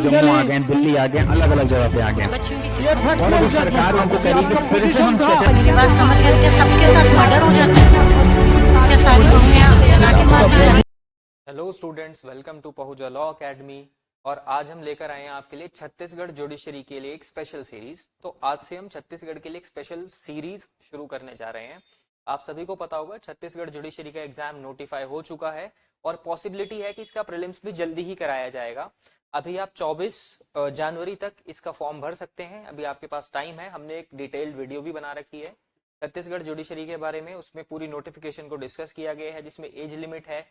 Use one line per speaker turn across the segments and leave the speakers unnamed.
जम्मू आ गए, दिल्ली आ गए, अलग अलग जगह पे आ गए, और अगर सरकार उनको कहेगी कि फिर से हम
मेरी बात समझ गए कि सबके साथ मर्डर हो जाता है क्या सारी बहुएं जला के मार दी जाती हैं?
हेलो स्टूडेंट्स, वेलकम टू पहुंचा लॉ एकेडमी। और आज हम लेकर आए हैं आपके लिए छत्तीसगढ़ जुडिशरी के लिए एक स्पेशल सीरीज। तो आज से हम छत्तीसगढ़ के लिए एक स्पेशल सीरीज शुरू करने जा रहे हैं। आप सभी को पता होगा छत्तीसगढ़ जुडिशरी का एग्जाम नोटिफाई हो चुका है और पॉसिबिलिटी है कि इसका प्रीलिम्स भी जल्दी ही कराया जाएगा। अभी आप 24 जनवरी तक इसका फॉर्म भर सकते हैं, अभी आपके पास टाइम है। हमने एक डिटेल्ड वीडियो भी बना रखी है छत्तीसगढ़ जुडिशरी के बारे में, उसमें पूरी नोटिफिकेशन को डिस्कस किया गया है, जिसमें एज लिमिट है,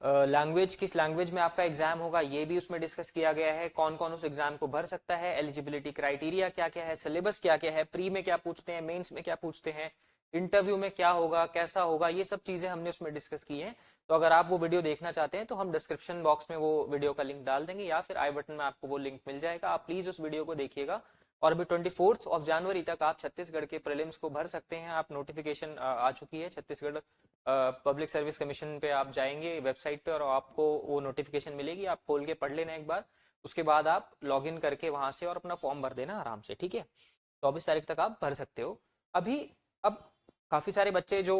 लैंग्वेज किस लैंग्वेज में आपका एग्जाम होगा ये भी उसमें डिस्कस किया गया है, कौन कौन उस एग्जाम को भर सकता है, एलिजिबिलिटी क्राइटेरिया क्या क्या है, सिलेबस क्या क्या है, प्री में क्या पूछते हैं, मेंस में क्या पूछते हैं, इंटरव्यू में क्या होगा, कैसा होगा, ये सब चीजें हमने उसमें डिस्कस की हैं। तो अगर आप वो वीडियो देखना चाहते हैं तो हम डिस्क्रिप्शन बॉक्स में वो वीडियो का लिंक डाल देंगे या फिर आई बटन में आपको वो लिंक मिल जाएगा। आप प्लीज उस वीडियो को देखिएगा। और अभी 24 जनवरी तक आप छत्तीसगढ़ के प्रीलिम्स को भर सकते हैं। आप नोटिफिकेशन आ चुकी है छत्तीसगढ़ पब्लिक सर्विस कमीशन पे, आप जाएंगे वेबसाइट पे और आपको वो नोटिफिकेशन मिलेगी, आप खोल के पढ़ लेना एक बार। उसके बाद आप लॉग इन करके वहां से और अपना फॉर्म भर देना आराम से, ठीक है। 24 तारीख तक आप भर सकते हो। अभी अब काफी सारे बच्चे जो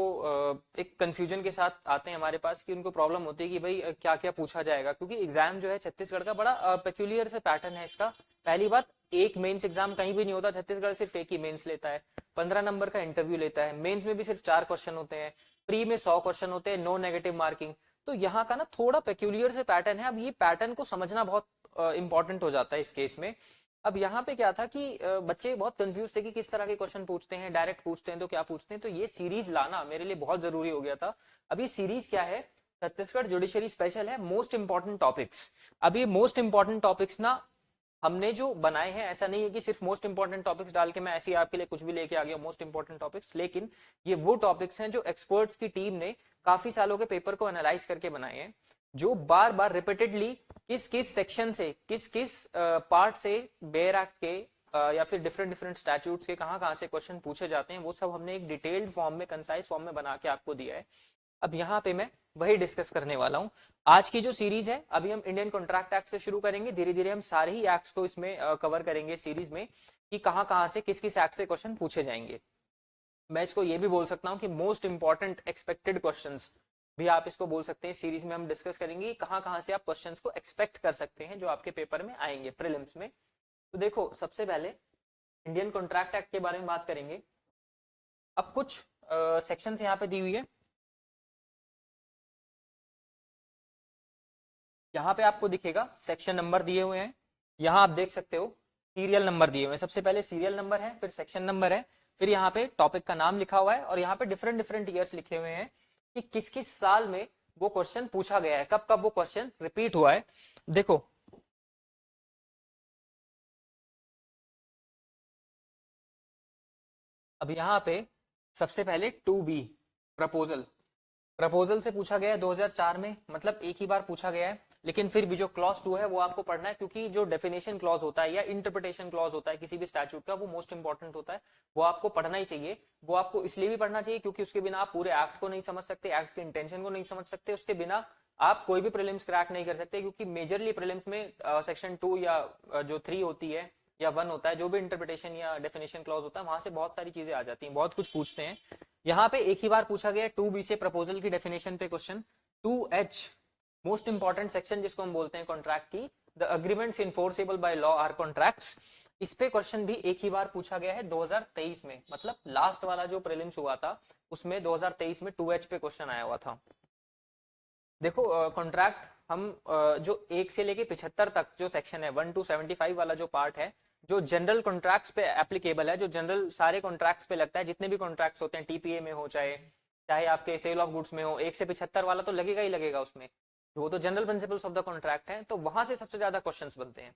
एक कंफ्यूजन के साथ आते हैं हमारे पास कि उनको प्रॉब्लम होती है कि भाई क्या क्या पूछा जाएगा, क्योंकि एग्जाम जो है छत्तीसगढ़ का बड़ा पेक्यूलियर से पैटर्न है इसका। पहली बात, एक मेंस एग्जाम कहीं भी नहीं होता, छत्तीसगढ़ सिर्फ एक ही मेंस लेता है, 15 नंबर का इंटरव्यू लेता है, मेंस में भी सिर्फ 4 क्वेश्चन होते हैं, प्री में 100 क्वेश्चन होते हैं, नो नेगेटिव मार्किंग। तो यहाँ का ना थोड़ा पेक्यूलियर से पैटर्न है। अब ये पैटर्न को समझना बहुत इंपॉर्टेंट हो जाता है इस केस में। अब यहाँ पे क्या था कि बच्चे बहुत कंफ्यूज थे कि किस तरह के क्वेश्चन पूछते हैं, डायरेक्ट पूछते हैं तो क्या पूछते हैं। तो ये सीरीज लाना मेरे लिए बहुत जरूरी हो गया था। अब ये सीरीज क्या है, छत्तीसगढ़ जुडिशरी स्पेशल है, मोस्ट इंपॉर्टेंट टॉपिक्स। अब ये मोस्ट इंपॉर्टेंट टॉपिक्स ना हमने जो बनाए हैं, ऐसा नहीं है कि सिर्फ मोस्ट इंपॉर्टेंट टॉपिक्स डाल के मैं ऐसे ही आपके लिए कुछ भी लेके आ गया मोस्ट इंपॉर्टेंट टॉपिक्स, लेकिन ये वो टॉपिक्स हैं जो एक्सपर्ट्स की टीम ने काफी सालों के पेपर को एनालाइज करके बनाए हैं, जो बार बार रिपीटेडली किस किस सेक्शन से, किस किस पार्ट से बेयर एक्ट के या फिर डिफरेंट डिफरेंट स्टैट्यूट्स के कहां से क्वेश्चन पूछे जाते हैं, वो सब हमने एक डिटेल्ड फॉर्म में, कंसाइज फॉर्म में बना के आपको दिया है। अब यहाँ पे मैं वही डिस्कस करने वाला हूँ। आज की जो सीरीज है, अभी हम इंडियन कॉन्ट्रैक्ट एक्ट से शुरू करेंगे, धीरे धीरे हम सारे ही एक्ट्स को इसमें कवर करेंगे सीरीज में कि कहां से किस किस एक्ट से क्वेश्चन पूछे जाएंगे। मैं इसको ये भी बोल सकता हूँ कि मोस्ट इंपॉर्टेंट एक्सपेक्टेड क्वेश्चंस भी आप इसको बोल सकते हैं। सीरीज में हम डिस्कस करेंगे कहां से आप क्वेश्चंस को एक्सपेक्ट कर सकते हैं जो आपके पेपर में आएंगे प्रीलिम्स में। तो देखो, सबसे पहले इंडियन कॉन्ट्रैक्ट एक्ट के बारे में बात करेंगे। अब कुछ सेक्शंस यहाँ पे दी हुई है, यहाँ पे आपको दिखेगा सेक्शन नंबर दिए हुए हैं, यहाँ आप देख सकते हो सीरियल नंबर दिए हुए हैं। सबसे पहले सीरियल नंबर है, फिर सेक्शन नंबर है, फिर यहाँ पे टॉपिक का नाम लिखा हुआ है और यहाँ पे डिफरेंट डिफरेंट ईयर्स लिखे हुए हैं कि किस किस साल में वो क्वेश्चन पूछा गया है, कब कब वो क्वेश्चन रिपीट हुआ है। देखो, अब यहाँ पे सबसे पहले 2B प्रपोजल से पूछा गया है 2004 में, मतलब एक ही बार पूछा गया है, लेकिन फिर भी जो क्लॉज 2 है वो आपको पढ़ना है, क्योंकि जो डेफिनेशन क्लॉज होता है या इंटरप्रिटेशन क्लॉज होता है किसी भी स्टैट्यूट का, वो मोस्ट इंपॉर्टेंट होता है, वो आपको पढ़ना ही चाहिए। वो आपको इसलिए भी पढ़ना चाहिए क्योंकि उसके बिना आप पूरे एक्ट को नहीं समझ सकते, एक्ट के इंटेंशन को नहीं समझ सकते, उसके बिना आप कोई भी प्रीलिम्स क्रैक नहीं कर सकते, क्योंकि मेजरली प्रीलिम्स में सेक्शन 2 या जो 3 होती है या 1 होता है, जो भी इंटरप्रिटेशन या डेफिनेशन क्लॉज होता है, वहां से बहुत सारी चीजें आ जाती हैं, बहुत कुछ पूछते हैं। यहाँ पे एक ही बार पूछा गया 2B से प्रपोजल की डेफिनेशन पे question. 2H most important section जिसको हम बोलते हैं कॉन्ट्रैक्ट की, the agreements enforceable by law are contracts, इस पे क्वेश्चन भी एक ही बार पूछा गया है 2023 में, मतलब लास्ट वाला जो प्रीलिम्स हुआ था उसमें 2023 में 2H पे क्वेश्चन आया हुआ था। देखो, कॉन्ट्रैक्ट हम जो 1 से लेके 75 तक जो सेक्शन है, 1 to 75 वाला जो पार्ट है, जो जनरल कॉन्ट्रैक्ट्स पे एप्लीकेबल है, जो जनरल सारे कॉन्ट्रैक्ट्स पे लगता है, जितने भी कॉन्ट्रैक्ट्स होते हैं, टीपीए में हो चाहे चाहे आपके सेल ऑफ गुड्स में हो, 1 से 75 वाला तो लगेगा ही लगेगा उसमें, वो तो general principles of the contract है। तो वहां से सबसे ज्यादा क्वेश्चंस बनते हैं,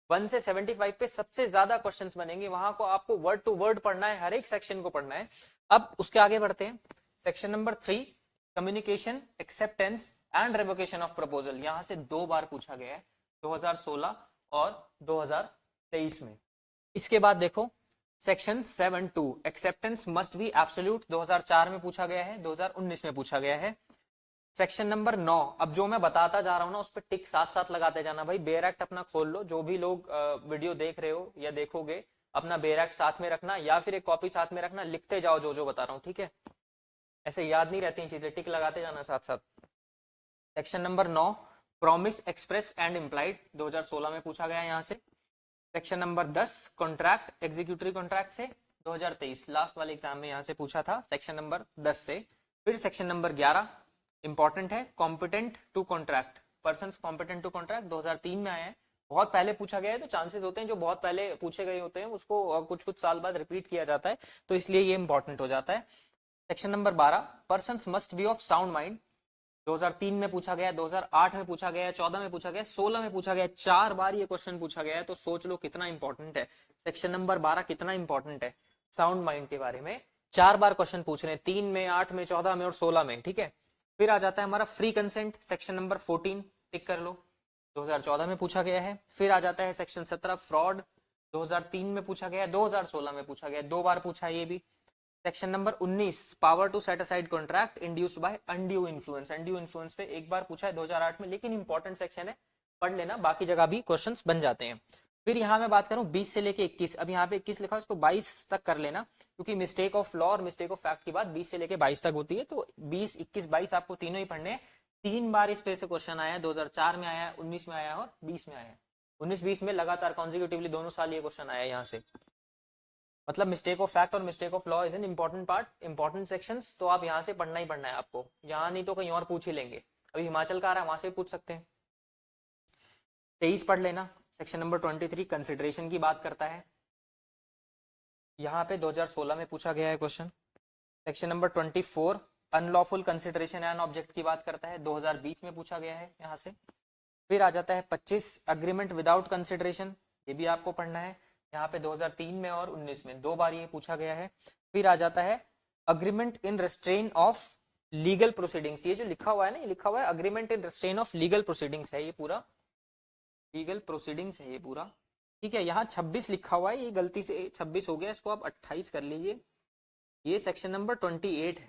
1 से 75 पे सबसे ज्यादा क्वेश्चंस बनेंगे, वहां को आपको वर्ड टू वर्ड पढ़ना है, हर एक सेक्शन को पढ़ना है। अब उसके आगे बढ़ते हैं, section number 3 communication, acceptance and revocation of proposal, यहां से 2 बार पूछा गया है, 2016 और 2023 में। इसके बाद देखो section 7(2) acceptance must be absolute, 2004 में पूछा गया है, 2019 में पूछा गया है। सेक्शन नंबर 9, अब जो मैं बताता जा रहा हूँ ना उस पर टिक साथ साथ लगाते जाना भाई। बेयर एक्ट अपना खोल लो, जो भी लोग वीडियो देख रहे हो या देखोगे, अपना बेयर एक्ट साथ में रखना या फिर एक कॉपी साथ में रखना, लिखते जाओ जो जो बता रहा हूँ, ठीक है। ऐसे याद नहीं रहती चीजें, टिक लगाते जाना साथ साथ। Section number 9, promise express and implied, 2016 में पूछा गया यहाँ से। Section number 10, contract executive contract से, 2023 लास्ट वाले एग्जाम में यहाँ से पूछा था, सेक्शन नंबर 10 से। फिर सेक्शन नंबर 11 इंपॉर्टेंट है, competent to contract, person competent to contract, 2003 में आया है। बहुत पहले पूछा गया है, तो चांसेस होते हैं जो बहुत पहले पूछे गए होते हैं उसको कुछ कुछ साल बाद रिपीट किया जाता है, तो इसलिए ये इंपॉर्टेंट हो जाता है। Section number 12, person must be of sound mind, 2003 में पूछा गया, 2008 में पूछा गया, 14 में पूछा गया, 16 में पूछा गया, 4 बार ये क्वेश्चन पूछा गया है, तो सोच लो कितना इंपॉर्टेंट है। सेक्शन नंबर 12 कितना इंपॉर्टेंट है, साउंड माइंड के बारे में 4 बार क्वेश्चन पूछ रहे हैं, 3 में, 8 में, 14 में और 16 में, ठीक है। फिर आ जाता है हमारा फ्री कंसेंट, सेक्शन नंबर 14 टिक कर लो, 2014 में पूछा गया है। फिर आ जाता है सेक्शन 17 फ्रॉड, 2003 में पूछा गया, 2016 में पूछा गया, 2 बार पूछा है ये भी। Section number 19, power to set aside contract induced by undue influence, undue influence पे एक बार पूछा है 2008 में, लेकिन इंपॉर्टेंट सेक्शन है, पढ़ लेना, बाकी जगह भी क्वेश्चंस बन जाते हैं। फिर यहाँ मैं बात करूं 20 से लेके 21, अब यहाँ पे 21 लिखा है, इसको 22 तक कर लेना, क्योंकि मिस्टेक ऑफ लॉ और मिस्टेक ऑफ फैक्ट की बात 20 से लेके 22 तक होती है, तो 20, 21, 22 आपको तीनों ही पढ़ने हैं। 3 बार इस पे से क्वेश्चन आया है, 2004 में आया है, 19 में आया है और 20 में आया है। 19-20 में लगातार कॉन्जिक्यूटिवली दोनों साल ये क्वेश्चन आया है यहाँ से। मतलब मिस्टेक ऑफ फैक्ट और mistake of law is an important part, important sections, तो आप यहाँ से पढ़ना ही पढ़ना है आपको, यहाँ नहीं तो कहीं और पूछ ही लेंगे। अभी हिमाचल का आ रहा है, वहां से भी पूछ सकते हैं। 23 पढ़ लेना, सेक्शन नंबर 23 कंसिडरेशन की बात करता है, यहाँ पे 2016 में पूछा गया है question. Section number 24 unlawful consideration and object की बात करता है, 2020 में पूछा गया है यहाँ से। फिर आ जाता है 25 अग्रीमेंट विदाउट कंसिडरेशन, ये भी आपको पढ़ना है, यहाँ पे 2003 में और 19 में 2 बार ये पूछा गया है। फिर आ जाता है agreement in restrain of legal proceedings, ये जो लिखा हुआ है ना, ये लिखा हुआ है agreement in restrain of legal proceedings है, ये पूरा लीगल प्रोसीडिंग्स है ये पूरा, ठीक है। यहाँ 26 लिखा हुआ है, ये गलती से 26 हो गया, इसको आप 28 कर लीजिए। ये सेक्शन नंबर 28 है,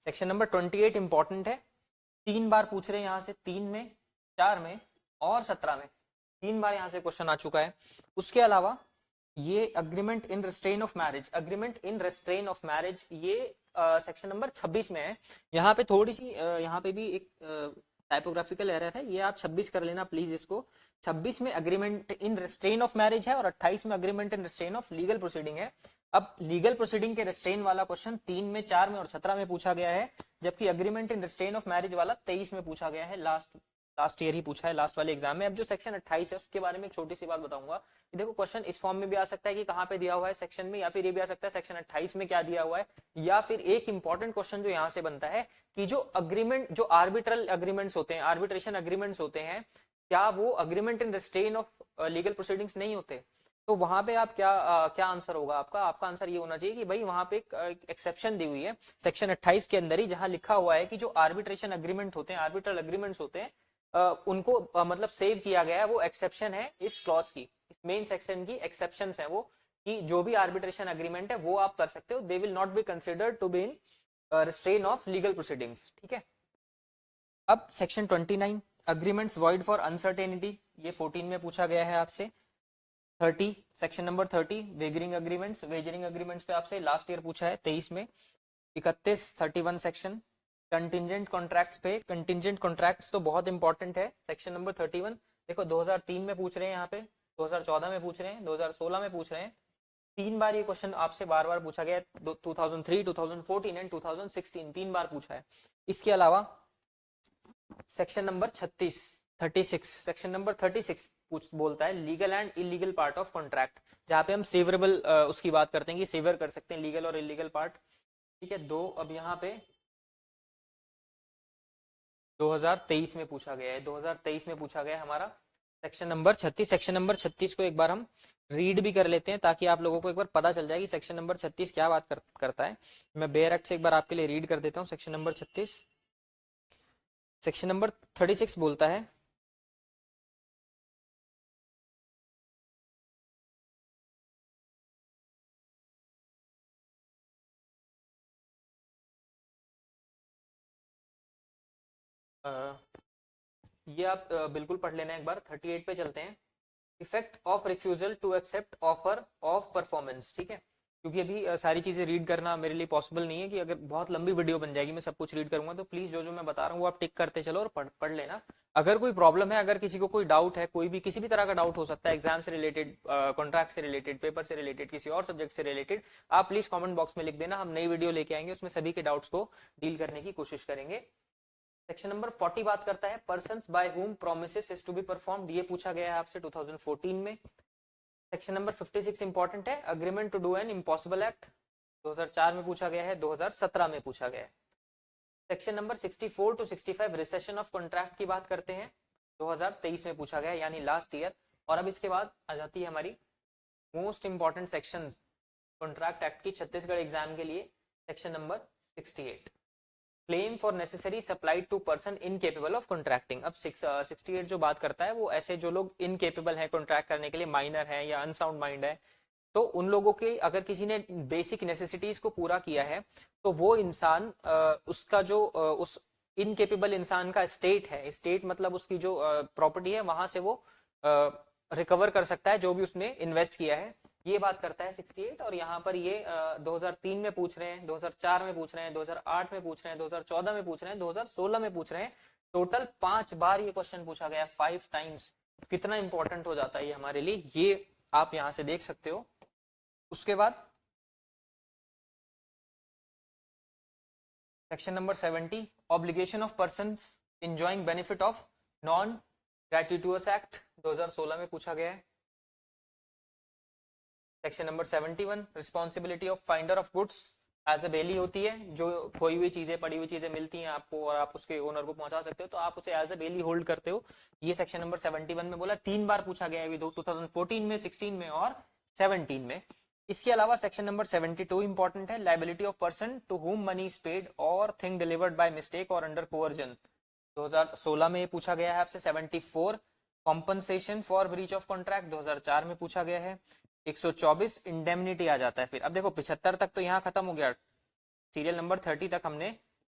सेक्शन नंबर 28 इंपॉर्टेंट है, 3 बार पूछ रहे हैं यहाँ से, 3 में, 4 में और 17 में, 3 बार यहाँ से क्वेश्चन आ चुका है। उसके अलावा ये agreement in restrain of marriage, agreement in restrain of marriage, ये सेक्शन नंबर 26 में है। यहाँ पे थोड़ी सी यहाँ पे भी एक टाइपोग्राफिकल एरर है, ये आप 26 कर लेना प्लीज इसको। 26 में agreement in restrain of marriage है और 28 में agreement in restrain of legal proceeding है। अब लीगल प्रोसीडिंग के रेस्ट्रेन वाला क्वेश्चन 3 में, 4 में और 17 में पूछा गया है, जबकि agreement in restrain of marriage वाला 23 में पूछा गया है, लास्ट ईयर ही पूछा है, लास्ट वाले एग्जाम में। अब जो सेक्शन 28 है उसके बारे में एक छोटी सी बात बताऊंगा। देखो क्वेश्चन इस फॉर्म में भी आ सकता है कि कहाँ पे दिया हुआ है सेक्शन में, या फिर ये भी आ सकता है सेक्शन 28 में क्या दिया हुआ है, या फिर एक इंपॉर्टेंट क्वेश्चन जो यहाँ से बनता है कि जो अग्रीमेंट, जो आर्बिट्रल अग्रीमेंट्स होते हैं, आर्बिट्रेशन अग्रीमेंट्स होते हैं, क्या वो agreement in restrain of legal proceedings नहीं होते? तो वहां पे आप क्या आंसर होगा आपका? आपका आंसर ये होना चाहिए कि भाई वहां पे एक एक्सेप्शन दी हुई है सेक्शन 28 के अंदर ही, जहां लिखा हुआ है कि जो आर्बिट्रेशन अग्रीमेंट होते हैं, आर्बिट्रल अग्रीमेंट्स होते हैं, उनको मतलब सेव किया गया है, वो एक्सेप्शन है इस क्लॉज की, इस मेन सेक्शन की एक्सेप्शंस है वो, कि जो भी आर्बिट्रेशन अग्रीमेंट है वो आप कर सकते हो, they will not be considered to be in restraint of legal proceedings, ठीक है। अब section 29 agreements void for uncertainty, ये 14 में पूछा गया है आपसे। 30 section number 30 wagering agreements, wagering agreements पे आपसे लास्ट ईयर पूछा है 23 में। 31 31 सेक्शन कंटिंजेंट कॉन्ट्रैक्ट्स पे, कंटिंजेंट कॉन्ट्रैक्ट्स तो बहुत इंपॉर्टेंट है, सेक्शन नंबर 31। देखो 2003 में पूछ रहे हैं यहाँ पे, 2014 में पूछ रहे हैं, 2016 में पूछ रहे हैं, 3 बार ये क्वेश्चन आपसे बार बार पूछा गया है, 2003, 2014 एंड 2016, 3 बार पूछा है। इसके अलावा सेक्शन नंबर 36 सेक्शन नंबर 36 बोलता है legal and illegal part of contract, जहाँ पे हम सेवरेबल उसकी बात करते हैं कि सेवर कर सकते हैं लीगल और इलीगल पार्ट, ठीक है। अब यहाँ पे 2023 में पूछा गया है, 2023 में पूछा गया है हमारा सेक्शन नंबर 36। सेक्शन नंबर 36 को एक बार हम रीड भी कर लेते हैं ताकि आप लोगों को एक बार पता चल जाए कि सेक्शन नंबर 36 क्या बात करता है। मैं बेयर एक्ट से एक बार आपके लिए रीड कर देता हूँ। सेक्शन नंबर 36, सेक्शन नंबर 36 बोलता है ये आप बिल्कुल पढ़ लेना एक बार। 38 पे चलते हैं। Effect of refusal to accept offer of performance, ठीक है, क्योंकि अभी सारी चीजें रीड करना मेरे लिए पॉसिबल नहीं है कि अगर बहुत लंबी वीडियो बन जाएगी मैं सब कुछ रीड करूंगा, तो प्लीज जो जो मैं बता रहा हूँ वो आप टिक करते चलो और पढ़ लेना। अगर कोई प्रॉब्लम है, अगर किसी को कोई डाउट है, कोई भी किसी भी तरह का डाउट हो सकता है, एग्जाम से रिलेटेड, कॉन्ट्रैक्ट से रिलेटेड, पेपर से रिलेटेड, किसी और सब्जेक्ट से रिलेटेड, आप प्लीज कॉमेंट बॉक्स में लिख देना। हम नई वीडियो लेके आएंगे, उसमें सभी के डाउट्स को डील करने की कोशिश करेंगे। सेक्शन नंबर 40 बात करता है persons by whom promises is to be performed, ये पूछा गया है आपसे 2014 में। सेक्शन नंबर 56 इंपॉर्टेंट है, agreement to do an impossible act, 2004 में पूछा गया है, 2017 में पूछा गया है। Section number 64 to 65 rescission of contract की बात करते हैं, 2023 में पूछा गया है, यानी लास्ट ईयर। और अब इसके बाद आ जाती है हमारी most important section contract act की छत्तीसगढ़ एग्जाम के लिए, section number 68, claim for necessary supplied to person incapable of contracting. अब 68 जो बात करता है वो ऐसे जो लोग इनकेपेबल हैं कॉन्ट्रैक्ट करने के लिए, माइनर है या अनसाउंड माइंड है, तो उन लोगों के अगर किसी ने बेसिक नेसेसिटीज को पूरा किया है तो वो इंसान उसका जो उस इनकेपेबल इंसान का स्टेट है, स्टेट मतलब उसकी जो प्रॉपर्टी है, वहां से वो रिकवर कर सकता है जो भी उसने इन्वेस्ट किया है, ये बात करता है 68। और यहाँ पर ये 2003 में पूछ रहे हैं, 2004 में पूछ रहे हैं, 2008 में पूछ रहे हैं, 2014 में पूछ रहे हैं, 2016 में पूछ रहे हैं, टोटल 5 बार ये क्वेश्चन पूछा गया, 5 टाइम्स। कितना इंपॉर्टेंट हो जाता है ये हमारे लिए, ये आप यहां से देख सकते हो। उसके बाद section number 70, obligation of persons enjoying benefit of non gratuitous act, 2016 में पूछा गया है। Section number 71, responsibility of finder of goods as a bailee होती है, जो खोई हुई चीजें, पड़ी हुई चीजें मिलती हैं आपको और आप उसके ओनर को पहुंचा सकते हो, तो आप उसे एज अ बेली होल्ड करते हो, ये सेक्शन नंबर 71 में बोला। 3 बार पूछा गया है अभी, 2014 में, 16 में और 17 में। इसके अलावा सेक्शन नंबर 72 इंपॉर्टेंट है, liability of person to whom money is paid or thing delivered by mistake or under coercion, 2016 में पूछा गया है आपसे। 74, compensation for breach of contract, 2004 में पूछा गया है। 124, इंडेमनिटी आ जाता है। फिर अब देखो 75 तक तो यहाँ खत्म हो गया, सीरियल नंबर 30 तक हमने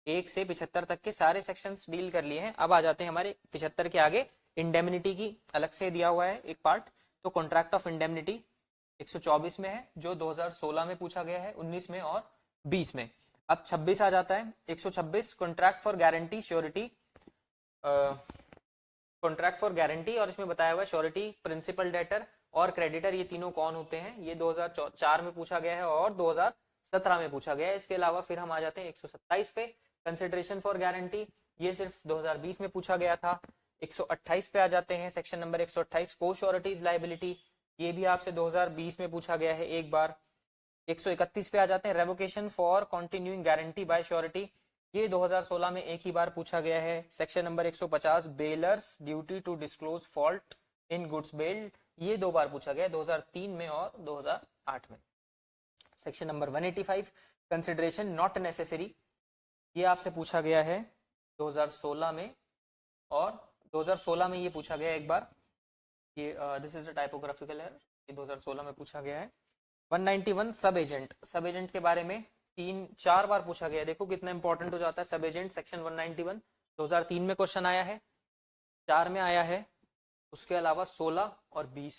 1 से 75 तक के सारे सेक्शंस डील कर लिए हैं। अब आ जाते हैं हमारे 75 के आगे, इंडेमनिटी की अलग से दिया हुआ है एक पार्ट, तो कॉन्ट्रैक्ट ऑफ इंडेमनिटी 124 में है, जो 2016 में पूछा गया है, 19 में और 20 में। अब 26 आ जाता है, 126, contract for guarantee surety, contract for guarantee, और इसमें बताया हुआ है श्योरिटी, प्रिंसिपल डेटर और क्रेडिटर, ये तीनों कौन होते हैं, ये 2004 में पूछा गया है और 2017 में पूछा गया है। इसके अलावा फिर हम आ जाते हैं 127 पे, कंसिडरेशन फॉर गारंटी, ये सिर्फ 2020 में पूछा गया था। 128 पे आ जाते हैं, सेक्शन नंबर 128, को श्योरिटीज लायबिलिटी, ये भी आपसे 2020 में पूछा गया है एक बार। 131 पे आ जाते हैं, revocation for continuing guarantee by surety, ये 2016 में एक ही बार पूछा गया है। Section number 150, bailor's duty to disclose fault in goods bailed, ये 2 बार पूछा गया, 2003 में और 2008 में। Section number 185, consideration not necessary, ये आपसे पूछा गया है 2016 में, और 2016 में ये पूछा गया एक बार, ये this is a typographical error, ये 2016 में पूछा गया है। 191, सब एजेंट, सब एजेंट के बारे में 3-4 बार पूछा गया है, देखो कितना इंपॉर्टेंट हो जाता है सब एजेंट। सेक्शन 191 2003 में क्वेश्चन आया है, 4 में आया है, उसके अलावा 16 और 20,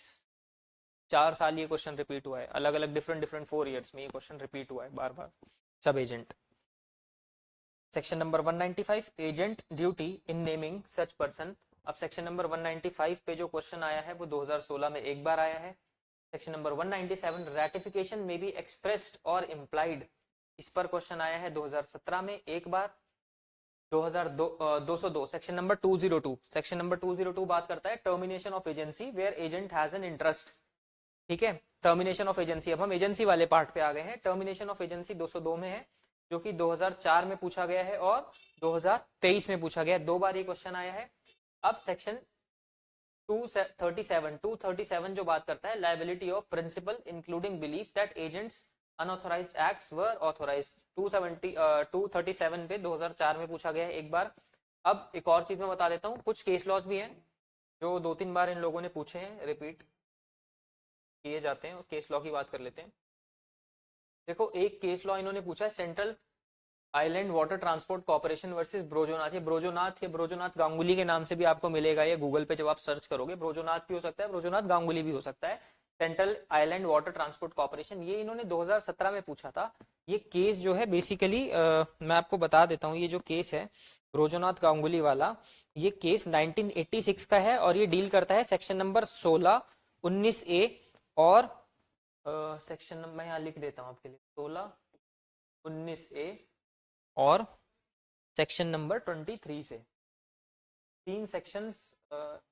4 साल ये क्वेश्चन रिपीट हुआ है, अलग अलग डिफरेंट 4 ईयर्स में ये क्वेश्चन रिपीट हुआ है बार बार, सब agent. Section number 195, agent duty इन नेमिंग सच पर्सन, अब सेक्शन नंबर 195 पे जो क्वेश्चन आया है वो 2016 में एक बार आया है। Section number 197, ratification may be expressed or implied, इस पर क्वेश्चन आया है 2017 में एक बार। 202 सेक्शन नंबर 202, सेक्शन नंबर 202 बात करता है termination of agency where agent has an interest, ठीक है, टर्मिनेशन ऑफ एजेंसी। अब हम एजेंसी वाले पार्ट पे आ गए हैं, टर्मिनेशन ऑफ एजेंसी 202 में है, जो कि 2004 में पूछा गया है और 2023 में पूछा गया है, 2 बार ये क्वेश्चन आया है। अब सेक्शन 237 जो बात करता है liability of principal including belief that agents unauthorised acts were authorised, 237 पे 2004 में पूछा गया है एक बार। अब एक और चीज मैं बता देता हूँ, कुछ केस लॉज भी हैं जो 2-3 बार इन लोगों ने पूछे हैं, रिपीट किए जाते हैं, केस लॉ की बात कर लेते हैं। देखो एक केस लॉ इन्होंने पूछा है, Central Inland Water Transport Corporation versus Brojonath. ये ब्रोजोनाथ या ब्रोजोनाथ गांगुली के नाम से भी आपको मिलेगा, ये गूगल पे जब आप सर्च करोगे ब्रोजोनाथ भी हो सकता है, ब्रोजोनाथ गांगुली भी हो सकता है। Central Inland Water Transport corporation, ये इन्होंने 2017 में पूछा था। ये केस जो है बेसिकली मैं आपको बता देता हूँ, ये जो केस है ब्रोजोनाथ गांगुली वाला, ये केस 1986 का है और ये डील करता है सेक्शन नंबर 16, 19A और सेक्शन नंबर मैं यहाँ लिख देता हूँ आपके लिए, 16, 19A और सेक्शन नंबर 23 से। 3 सेक्शंस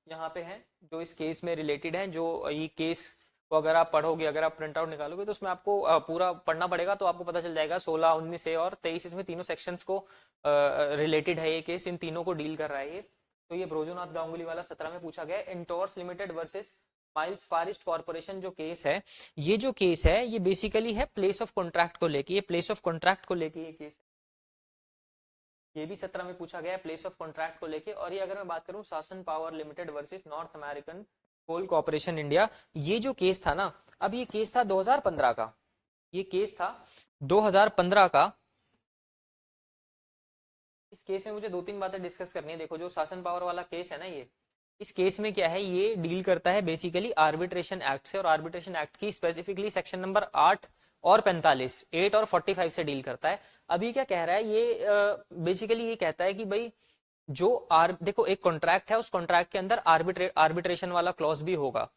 यहाँ पे हैं जो इस केस में रिलेटेड हैं। जो ये केस को अगर आप पढ़ोगे, अगर आप प्रिंट आउट निकालोगे तो उसमें आपको पूरा पढ़ना पड़ेगा, तो आपको पता चल जाएगा 16, 19A और 23, इसमें तीनों सेक्शंस को रिलेटेड है ये केस, इन तीनों को डील कर रहा है ये। तो ये ब्रोजोनाथ गांगुली वाला 17 में पूछा गया। एंटोर्स लिमिटेड वर्सेस माइल्स फार ईस्ट कॉर्पोरेशन जो केस है, ये जो केस है ये बेसिकली है प्लेस ऑफ कॉन्ट्रैक्ट को लेके, ये प्लेस ऑफ कॉन्ट्रैक्ट को लेके ये केस है। ये भी 17 में पूछा गया प्लेस ऑफ कॉन्ट्रैक्ट को लेके। और ये अगर मैं बात करूं Shashan Power Limited versus North American Coal Corporation India, ये जो केस था ना, अब ये केस था 2015 का, ये केस था 2015 का। इस केस में मुझे 2-3 बातें डिस्कस करनी है। देखो जो शासन पावर वाला केस है ना, ये इस केस में क्या है, ये डील करता है बेसिकली आर्बिट्रेशन एक्ट से, और आर्बिट्रेशन एक्ट की स्पेसिफिकली सेक्शन नंबर 8 और 45, 8 और 45 से डील करता है। अभी क्या कह रहा है ये, बेसिकली ये कहता है कि भाई जो देखो एक कॉन्ट्रैक्ट है, उस कॉन्ट्रैक्ट के अंदर आर्बिट्रेशन वाला क्लॉज भी होगा।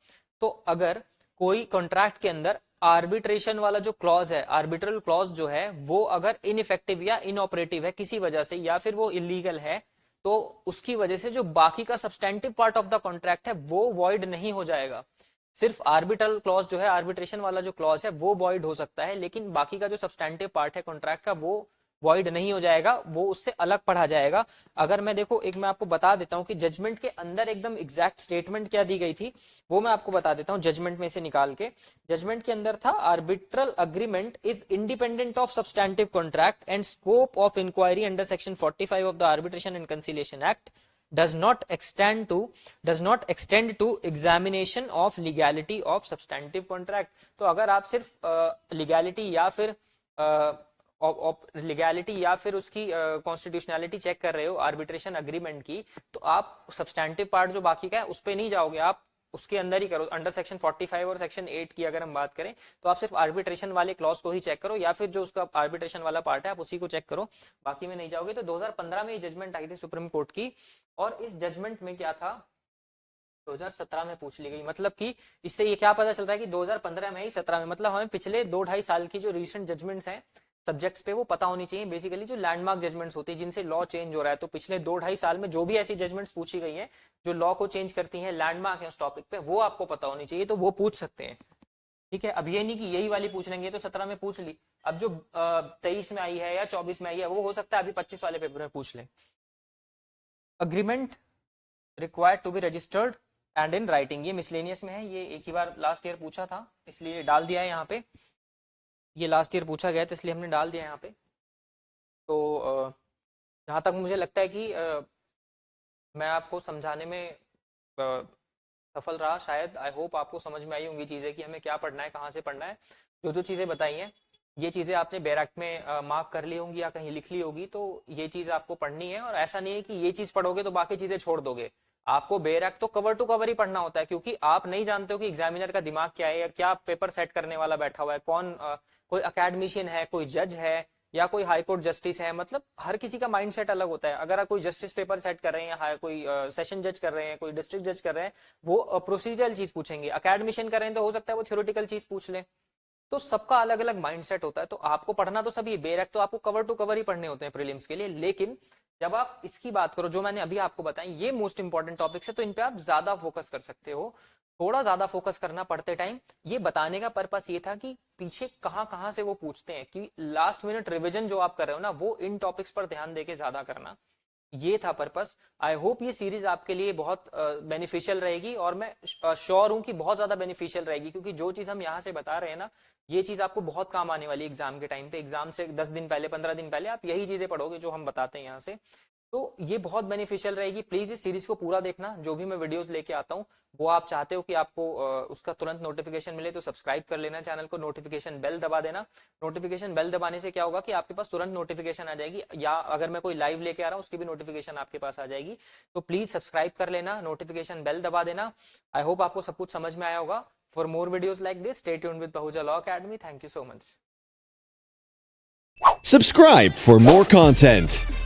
तो अगर कोई कॉन्ट्रैक्ट के अंदर आर्बिट्रेशन वाला जो क्लॉज है, आर्बिट्रल क्लॉज जो है, वो अगर इनइफेक्टिव या इनऑपरेटिव है किसी वजह से, या फिर वो इलीगल है, तो उसकी वजह से जो बाकी का substantive part of the contract है वो वॉइड नहीं हो जाएगा। सिर्फ आर्बिट्रल क्लॉज जो है, आर्बिट्रेशन वाला जो क्लॉज है वो वॉइड हो सकता है, लेकिन बाकी का जो सब्सटेंटिव पार्ट है कॉन्ट्रैक्ट का वो वॉइड नहीं हो जाएगा, वो उससे अलग पढ़ा जाएगा। अगर मैं देखो एक मैं आपको बता देता हूं कि जजमेंट के अंदर एकदम एग्जैक्ट स्टेटमेंट क्या दी गई थी, वो मैं आपको बता देता हूं जजमेंट में से निकाल के। जजमेंट के अंदर था arbitral agreement is independent of substantive contract and scope of inquiry under section 45 of the arbitration and conciliation act does not extend to examination of legality of substantive contract। तो अगर आप सिर्फ लीगैलिटी या फिर उसकी कॉन्स्टिट्यूशनैलिटी चेक कर रहे हो आर्बिट्रेशन अग्रीमेंट की, तो आप सब्सटैंटिव पार्ट जो बाकी का है उस पे नहीं जाओगे, आप उसके अंदर ही करो। अंडर सेक्शन 45 और सेक्शन 8 की अगर हम बात करें तो आप सिर्फ आर्बिट्रेशन वाले क्लॉज को ही चेक करो, या फिर जो उसका आर्बिट्रेशन वाला पार्ट है आप उसी को चेक करो, बाकी में नहीं जाओगे। तो 2015 में ये जजमेंट आई थी सुप्रीम कोर्ट की, और इस जजमेंट में क्या था 2017 में पूछ ली गई। मतलब कि इससे ये क्या पता चल रहा है कि 2015 में ही 17 में, मतलब हमें पिछले 2-2.5 साल की जो रिसेंट जजमेंट्स हैं सब्जेक्ट्स पे वो पता होनी चाहिए। बेसिकली जो लैंडमार्क जजमेंट्स होती है जिनसे लॉ चेंज हो रहा है, तो पिछले 2-2.5 साल में जो भी ऐसी जजमेंट्स पूछी गई हैं जो लॉ को चेंज करती हैं, लैंडमार्क है उस टॉपिक पे, वो आपको पता होनी चाहिए, तो वो पूछ सकते हैं। ठीक है, अब ये नहीं कि यही वाली पूछ लेंगे, तो 17 में पूछ ली, अब जो 23 में आई है या 24 में आई है वो हो सकता है अभी 25 वाले पेपर में पूछ लें। Agreement required to be registered and in writing, ये मिसलेनियस में है, ये एक ही बार लास्ट ईयर पूछा था इसलिए डाल दिया है यहाँ पे, ये लास्ट ईयर पूछा गया था इसलिए हमने डाल दिया यहाँ पे। तो जहाँ तक मुझे लगता है कि मैं आपको समझाने में सफल रहा शायद, आई होप आपको समझ में आई होंगी चीज़ें कि हमें क्या पढ़ना है, कहाँ से पढ़ना है। जो जो चीज़ें बताई हैं ये चीज़ें आपने बैरक्ट में मार्क कर ली होंगी या कहीं लिख ली होगी, तो ये चीज़ आपको पढ़नी है। और ऐसा नहीं है कि ये चीज़ पढ़ोगे तो बाकी चीज़ें छोड़ दोगे, आपको बैरक्ट तो कवर टू कवर ही पढ़ना होता है, क्योंकि आप नहीं जानते हो कि एग्जामिनर का दिमाग क्या है, या क्या पेपर सेट करने वाला बैठा हुआ है, कौन कोई अकेडमिशियन है, कोई जज है, या कोई हाई कोर्ट जस्टिस है। मतलब हर किसी का माइंडसेट अलग होता है। अगर आप कोई जस्टिस पेपर सेट कर रहे हैं, या कोई सेशन जज कर रहे हैं, कोई डिस्ट्रिक्ट जज कर रहे हैं, वो प्रोसीजरल चीज पूछेंगे। अकेडमिशियन कर रहे हैं तो हो सकता है वो थ्योरेटिकल चीज पूछ ले। तो सबका अलग अलग माइंडसेट होता है। तो आपको पढ़ना तो सभी बैरक्ट तो आपको कवर टू कवर ही पढ़ने होते हैं प्रीलिम्स के लिए, लेकिन जब आप इसकी बात करो जो मैंने अभी आपको बताया, ये मोस्ट इंपॉर्टेंट टॉपिक्स है, तो इन पे आप ज्यादा फोकस कर सकते हो। थोड़ा ज्यादा फोकस करना पड़ते टाइम। ये बताने का पर्पस ये था कि पीछे कहाँ से वो पूछते हैं, कि लास्ट मिनट रिवीजन जो आप कर रहे हो ना, वो इन टॉपिक्स पर ध्यान देके ज्यादा करना, ये था पर्पस। आई होप ये सीरीज आपके लिए बहुत बेनिफिशियल रहेगी, और मैं श्योर हूं कि बहुत ज्यादा बेनिफिशियल रहेगी, क्योंकि जो चीज हम यहाँ से बता रहे हैं ना, ये चीज आपको बहुत काम आने वाली है एग्जाम के टाइम पे। एग्जाम से 10 दिन पहले, 15 दिन पहले आप यही चीजें पढ़ोगे जो हम बताते हैं यहाँ से। तो ये बहुत बेनिफिशियल रहेगी। प्लीज इस सीरीज को पूरा देखना। जो भी मैं वीडियोस लेके आता हूँ वो आप चाहते हो कि आपको उसका तुरंत नोटिफिकेशन मिले तो सब्सक्राइब कर लेना चैनल को, नोटिफिकेशन बेल दबा देना। नोटिफिकेशन बेल दबाने से क्या होगा कि आपके पास तुरंत नोटिफिकेशन आ जाएगी, या अगर मैं कोई लाइव लेके आ रहा हूँ उसकी भी नोटिफिकेशन आपके पास आ जाएगी। तो प्लीज सब्सक्राइब कर लेना, नोटिफिकेशन बेल दबा देना। आई होप आपको सब कुछ समझ में आया होगा। For more videos like this, stay tuned with Pahuja Law Academy. Thank you so much.
Subscribe for more content.